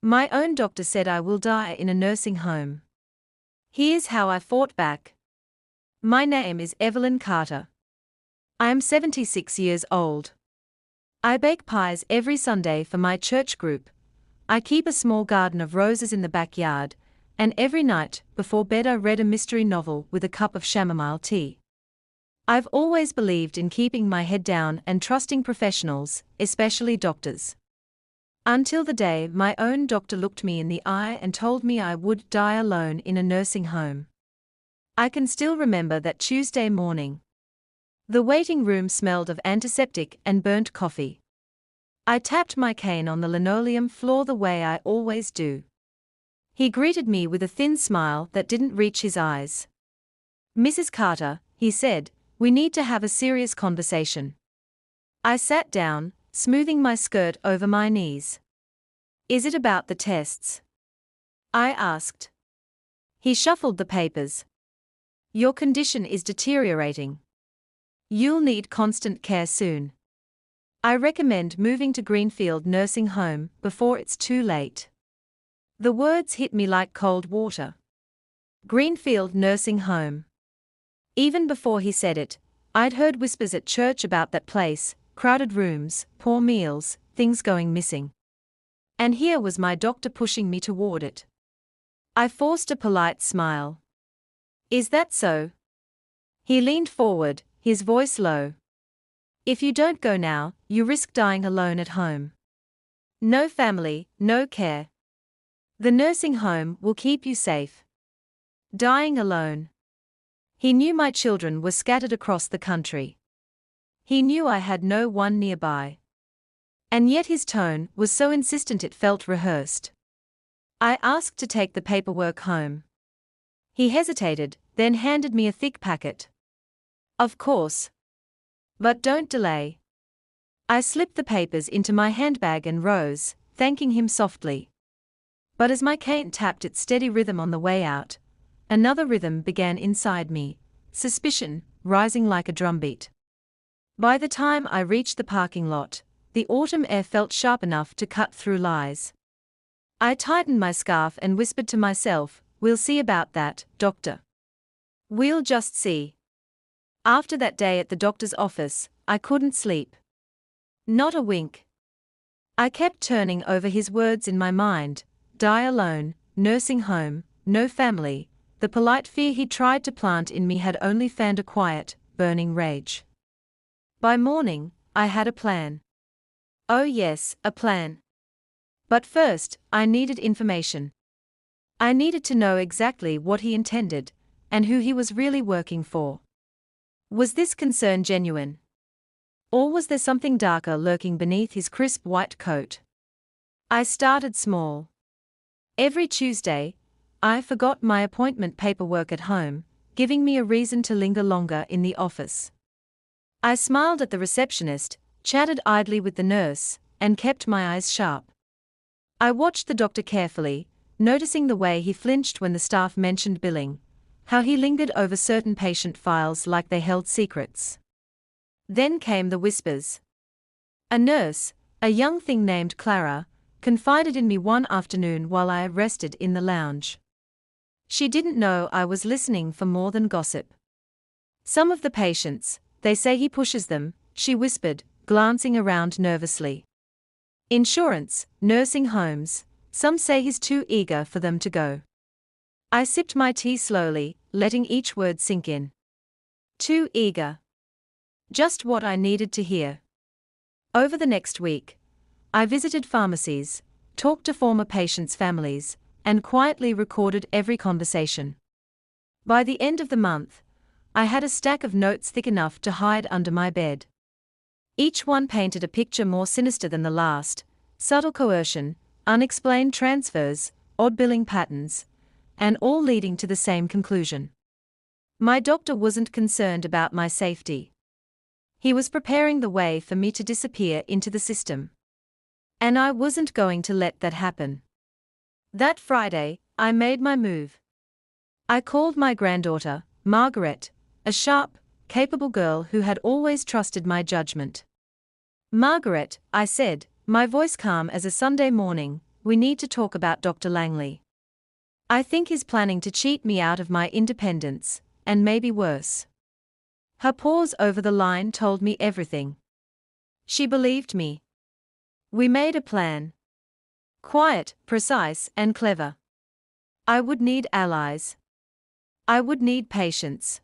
My own doctor said I will die in a nursing home. Here's how I fought back. My name is Evelyn Carter. I am 76 years old. I bake pies every Sunday for my church group. I keep a small garden of roses in the backyard, and every night before bed I read a mystery novel with a cup of chamomile tea. I've always believed in keeping my head down and trusting professionals, especially doctors. Until the day my own doctor looked me in the eye and told me I would die alone in a nursing home. I can still remember that Tuesday morning. The waiting room smelled of antiseptic and burnt coffee. I tapped my cane on the linoleum floor the way I always do. He greeted me with a thin smile that didn't reach his eyes. "Mrs. Carter," he said, "we need to have a serious conversation." I sat down, smoothing my skirt over my knees. "Is it about the tests?" I asked. He shuffled the papers. "Your condition is deteriorating. You'll need constant care soon. I recommend moving to Greenfield Nursing Home before it's too late." The words hit me like cold water. Greenfield Nursing Home. Even before he said it, I'd heard whispers at church about that place: crowded rooms, poor meals, things going missing. And here was my doctor pushing me toward it. I forced a polite smile. "Is that so?" He leaned forward, his voice low. "If you don't go now, you risk dying alone at home. No family, no care. The nursing home will keep you safe. Dying alone." He knew my children were scattered across the country. He knew I had no one nearby. And yet his tone was so insistent it felt rehearsed. I asked to take the paperwork home. He hesitated, then handed me a thick packet. "Of course. But don't delay." I slipped the papers into my handbag and rose, thanking him softly. But as my cane tapped its steady rhythm on the way out, another rhythm began inside me, suspicion, rising like a drumbeat. By the time I reached the parking lot, the autumn air felt sharp enough to cut through lies. I tightened my scarf and whispered to myself, "We'll see about that, doctor. We'll just see." After that day at the doctor's office, I couldn't sleep. Not a wink. I kept turning over his words in my mind: die alone, nursing home, no family. The polite fear he tried to plant in me had only fanned a quiet, burning rage. By morning, I had a plan. Oh yes, a plan. But first, I needed information. I needed to know exactly what he intended, and who he was really working for. Was this concern genuine? Or was there something darker lurking beneath his crisp white coat? I started small. Every Tuesday, I forgot my appointment paperwork at home, giving me a reason to linger longer in the office. I smiled at the receptionist, chatted idly with the nurse, and kept my eyes sharp. I watched the doctor carefully, noticing the way he flinched when the staff mentioned billing, how he lingered over certain patient files like they held secrets. Then came the whispers. A nurse, a young thing named Clara, confided in me one afternoon while I rested in the lounge. She didn't know I was listening for more than gossip. "Some of the patients, they say he pushes them," she whispered, glancing around nervously. "Insurance, nursing homes, some say he's too eager for them to go." I sipped my tea slowly, letting each word sink in. Too eager. Just what I needed to hear. Over the next week, I visited pharmacies, talked to former patients' families, and quietly recorded every conversation. By the end of the month, I had a stack of notes thick enough to hide under my bed. Each one painted a picture more sinister than the last: subtle coercion, unexplained transfers, odd billing patterns, and all leading to the same conclusion. My doctor wasn't concerned about my safety. He was preparing the way for me to disappear into the system. And I wasn't going to let that happen. That Friday, I made my move. I called my granddaughter, Margaret, a sharp, capable girl who had always trusted my judgment. "Margaret," I said, my voice calm as a Sunday morning, we need to talk about Dr. Langley. I think he's planning to cheat me out of my independence, and maybe worse. Her pause over the line told me everything. She believed me. We made a plan. Quiet, precise, and clever. I would need allies. I would need patience.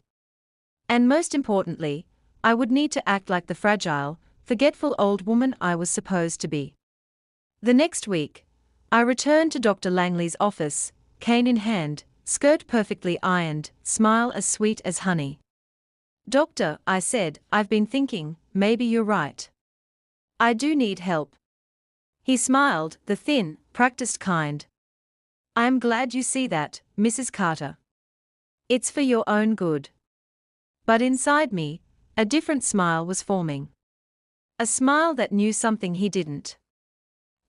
And most importantly, I would need to act like the fragile, forgetful old woman I was supposed to be. The next week, I returned to Dr. Langley's office, cane in hand, skirt perfectly ironed, smile as sweet as honey. "Doctor," I said, "I've been thinking, maybe you're right. I do need help." He smiled, the thin, practiced kind. "I am glad you see that, Mrs. Carter. It's for your own good." But inside me, a different smile was forming. A smile that knew something he didn't.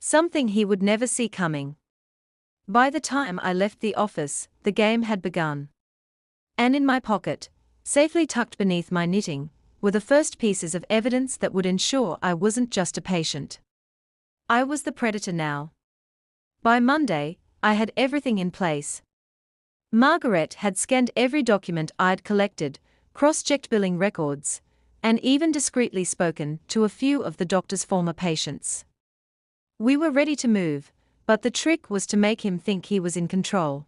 Something he would never see coming. By the time I left the office, the game had begun. And in my pocket, safely tucked beneath my knitting, were the first pieces of evidence that would ensure I wasn't just a patient. I was the predator now. By Monday, I had everything in place. Margaret had scanned every document I'd collected, cross-checked billing records, and even discreetly spoken to a few of the doctor's former patients. We were ready to move, but the trick was to make him think he was in control.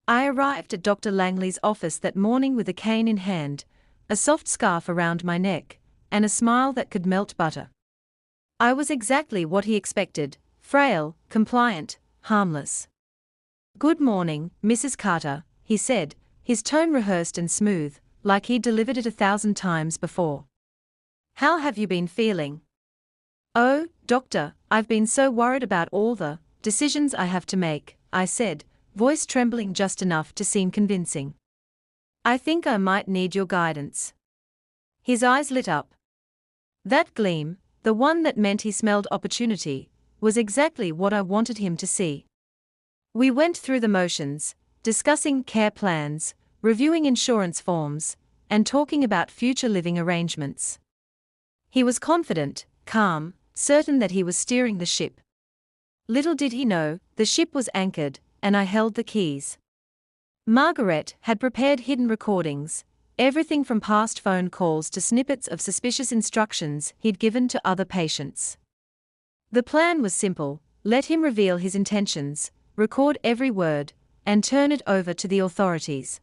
I arrived at Dr. Langley's office that morning with a cane in hand, a soft scarf around my neck, and a smile that could melt butter. I was exactly what he expected, frail, compliant, harmless. "Good morning, Mrs. Carter," he said, his tone rehearsed and smooth, like he'd delivered it 1,000 times before. "How have you been feeling?" "Oh, doctor, I've been so worried about all the decisions I have to make," I said, voice trembling just enough to seem convincing. "I think I might need your guidance." His eyes lit up. That gleam, the one that meant he smelled opportunity, was exactly what I wanted him to see. We went through the motions, discussing care plans, reviewing insurance forms, and talking about future living arrangements. He was confident, calm, certain that he was steering the ship. Little did he know, the ship was anchored, and I held the keys. Margaret had prepared hidden recordings, everything from past phone calls to snippets of suspicious instructions he'd given to other patients. The plan was simple: let him reveal his intentions, record every word, and turn it over to the authorities.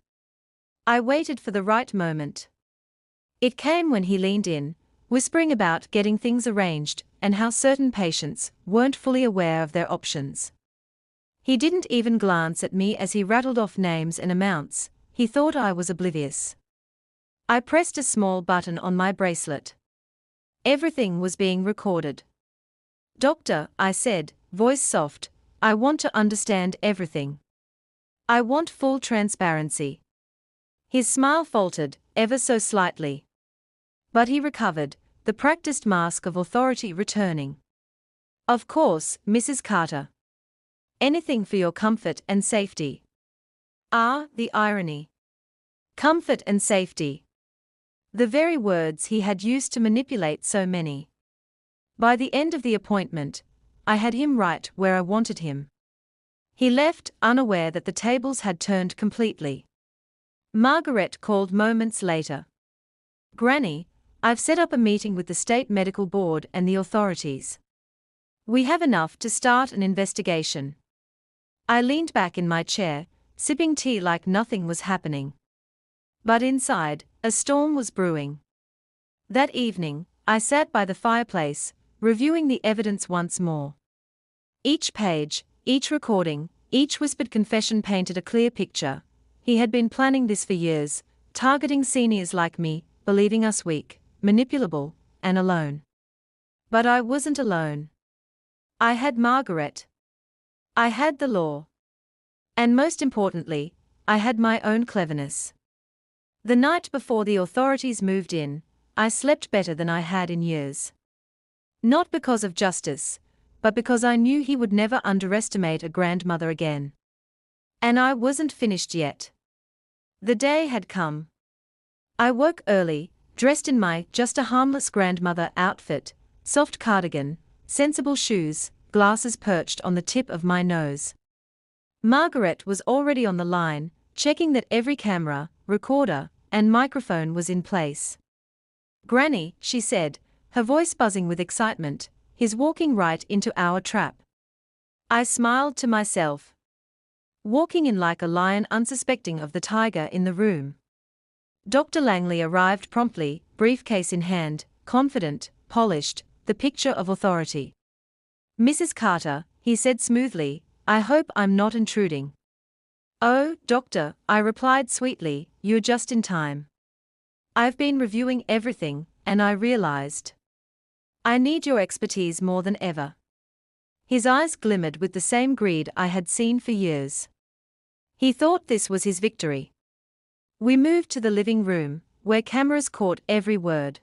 I waited for the right moment. It came when he leaned in, whispering about getting things arranged and how certain patients weren't fully aware of their options. He didn't even glance at me as he rattled off names and amounts. He thought I was oblivious. I pressed a small button on my bracelet. Everything was being recorded. "Doctor," I said, voice soft, "I want to understand everything. I want full transparency." His smile faltered, ever so slightly. But he recovered, the practiced mask of authority returning. "Of course, Mrs. Carter. Anything for your comfort and safety." Ah, the irony. Comfort and safety. The very words he had used to manipulate so many. By the end of the appointment, I had him right where I wanted him. He left, unaware that the tables had turned completely. Margaret called moments later. "Granny, I've set up a meeting with the State Medical Board and the authorities. We have enough to start an investigation." I leaned back in my chair, sipping tea like nothing was happening. But inside, a storm was brewing. That evening, I sat by the fireplace, reviewing the evidence once more. Each page, each recording, each whispered confession painted a clear picture. He had been planning this for years, targeting seniors like me, believing us weak, manipulable, and alone. But I wasn't alone. I had Margaret. I had the law. And most importantly, I had my own cleverness. The night before the authorities moved in, I slept better than I had in years. Not because of justice, but because I knew he would never underestimate a grandmother again. And I wasn't finished yet. The day had come. I woke early, dressed in my just a harmless grandmother outfit, soft cardigan, sensible shoes, glasses perched on the tip of my nose. Margaret was already on the line, checking that every camera, recorder, and microphone was in place. "Granny," she said, her voice buzzing with excitement, "he's walking right into our trap." I smiled to myself. Walking in like a lion, unsuspecting of the tiger in the room. Dr. Langley arrived promptly, briefcase in hand, confident, polished, the picture of authority. "Mrs. Carter," he said smoothly, "I hope I'm not intruding." "Oh, doctor," I replied sweetly, "you're just in time. I've been reviewing everything, and I realized I need your expertise more than ever." His eyes glimmered with the same greed I had seen for years. He thought this was his victory. We moved to the living room, where cameras caught every word.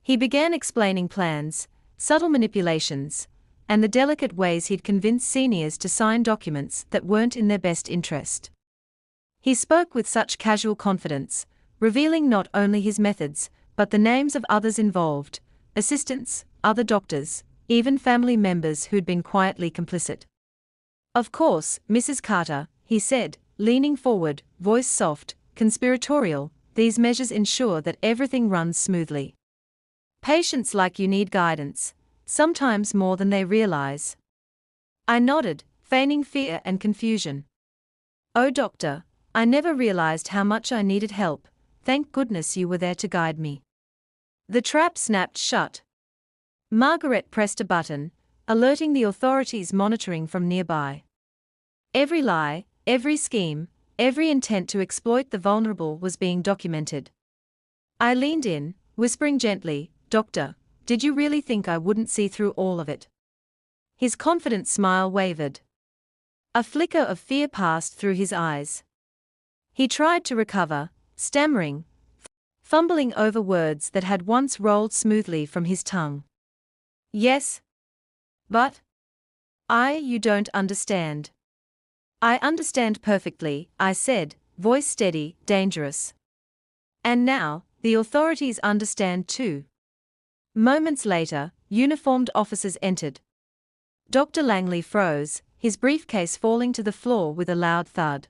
He began explaining plans, subtle manipulations, and the delicate ways he'd convinced seniors to sign documents that weren't in their best interest. He spoke with such casual confidence, revealing not only his methods, but the names of others involved, assistants, other doctors, even family members who'd been quietly complicit. "Of course, Mrs. Carter," he said, leaning forward, voice soft, conspiratorial, "these measures ensure that everything runs smoothly. Patients like you need guidance, sometimes more than they realize." I nodded, feigning fear and confusion. "Oh, doctor, I never realized how much I needed help. Thank goodness you were there to guide me." The trap snapped shut. Margaret pressed a button, alerting the authorities monitoring from nearby. Every lie, every scheme, every intent to exploit the vulnerable was being documented. I leaned in, whispering gently, "Doctor, did you really think I wouldn't see through all of it?" His confident smile wavered. A flicker of fear passed through his eyes. He tried to recover, stammering, fumbling over words that had once rolled smoothly from his tongue. "Yes. But you don't understand." "I understand perfectly," I said, voice steady, dangerous. "And now, the authorities understand too." Moments later, uniformed officers entered. Dr. Langley froze, his briefcase falling to the floor with a loud thud.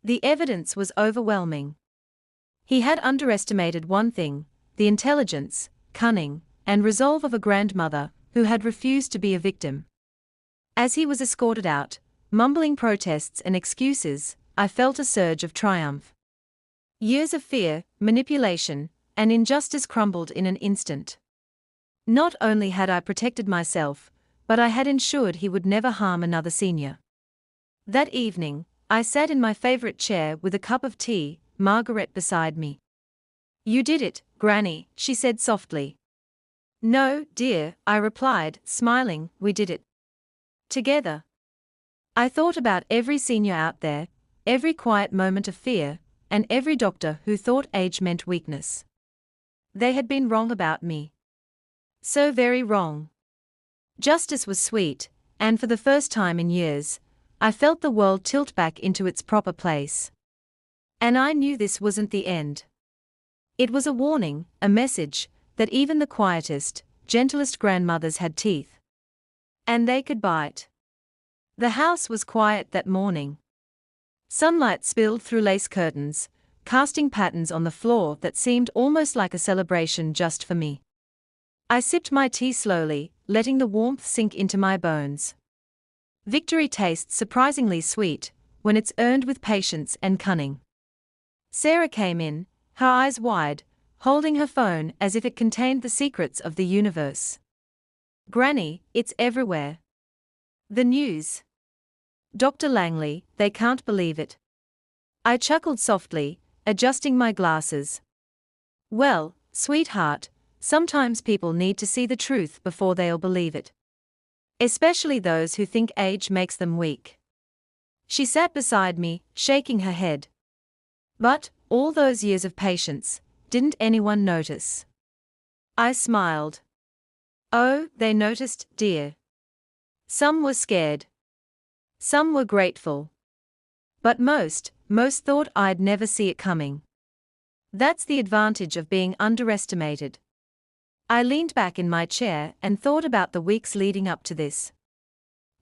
The evidence was overwhelming. He had underestimated one thing: the intelligence, cunning, and resolve of a grandmother who had refused to be a victim. As he was escorted out, mumbling protests and excuses, I felt a surge of triumph. Years of fear, manipulation, and injustice crumbled in an instant. Not only had I protected myself, but I had ensured he would never harm another senior. That evening, I sat in my favorite chair with a cup of tea, Margaret beside me. "You did it, Granny," she said softly. "No, dear," I replied, smiling, "we did it together." I thought about every senior out there, every quiet moment of fear, and every doctor who thought age meant weakness. They had been wrong about me. So very wrong. Justice was sweet, and for the first time in years, I felt the world tilt back into its proper place. And I knew this wasn't the end. It was a warning, a message, that even the quietest, gentlest grandmothers had teeth. And they could bite. The house was quiet that morning. Sunlight spilled through lace curtains, casting patterns on the floor that seemed almost like a celebration just for me. I sipped my tea slowly, letting the warmth sink into my bones. Victory tastes surprisingly sweet when it's earned with patience and cunning. Sarah came in, her eyes wide, holding her phone as if it contained the secrets of the universe. "Granny, it's everywhere. The news. Dr. Langley, they can't believe it." I chuckled softly, adjusting my glasses. "Well, sweetheart, sometimes people need to see the truth before they'll believe it. Especially those who think age makes them weak." She sat beside me, shaking her head. "But, all those years of patience, didn't anyone notice?" I smiled. "Oh, they noticed, dear. Some were scared. Some were grateful. But most thought I'd never see it coming. That's the advantage of being underestimated." I leaned back in my chair and thought about the weeks leading up to this.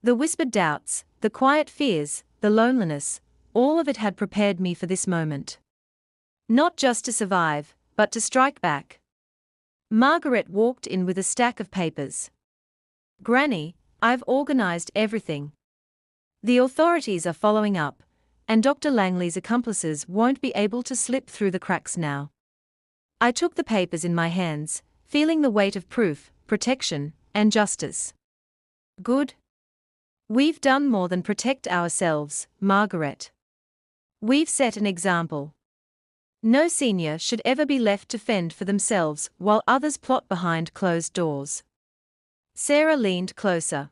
The whispered doubts, the quiet fears, the loneliness, all of it had prepared me for this moment. Not just to survive, but to strike back. Margaret walked in with a stack of papers. "Granny, I've organized everything. The authorities are following up, and Dr. Langley's accomplices won't be able to slip through the cracks now." I took the papers in my hands, feeling the weight of proof, protection, and justice. "Good. We've done more than protect ourselves, Margaret. We've set an example. No senior should ever be left to fend for themselves while others plot behind closed doors." Sarah leaned closer.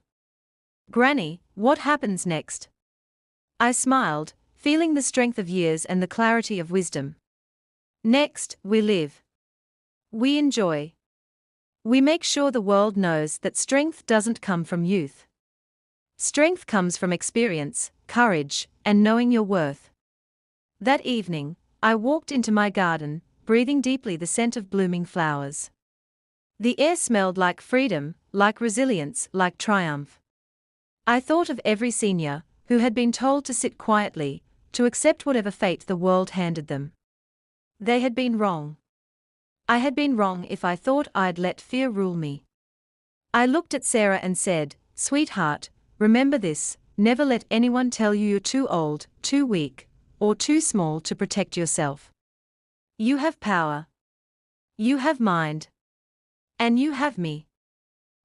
"Granny, what happens next?" I smiled, feeling the strength of years and the clarity of wisdom. "Next, we live. We enjoy. We make sure the world knows that strength doesn't come from youth. Strength comes from experience, courage, and knowing your worth." That evening, I walked into my garden, breathing deeply the scent of blooming flowers. The air smelled like freedom, like resilience, like triumph. I thought of every senior who had been told to sit quietly, to accept whatever fate the world handed them. They had been wrong. I had been wrong if I thought I'd let fear rule me. I looked at Sarah and said, "Sweetheart, remember this: never let anyone tell you you're too old, too weak, or too small to protect yourself. You have power. You have mind. And you have me."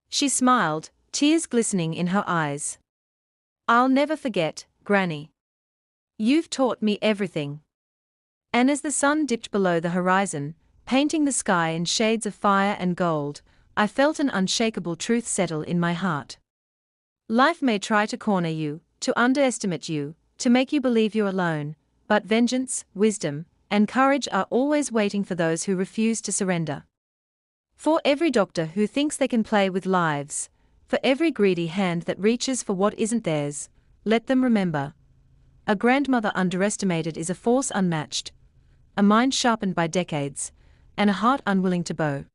She smiled, tears glistening in her eyes. "I'll never forget, Granny. You've taught me everything." And as the sun dipped below the horizon, painting the sky in shades of fire and gold, I felt an unshakable truth settle in my heart. Life may try to corner you, to underestimate you, to make you believe you're alone, but vengeance, wisdom, and courage are always waiting for those who refuse to surrender. For every doctor who thinks they can play with lives, for every greedy hand that reaches for what isn't theirs, let them remember: a grandmother underestimated is a force unmatched, a mind sharpened by decades, and a heart unwilling to bow.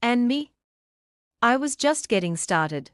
And me? I was just getting started.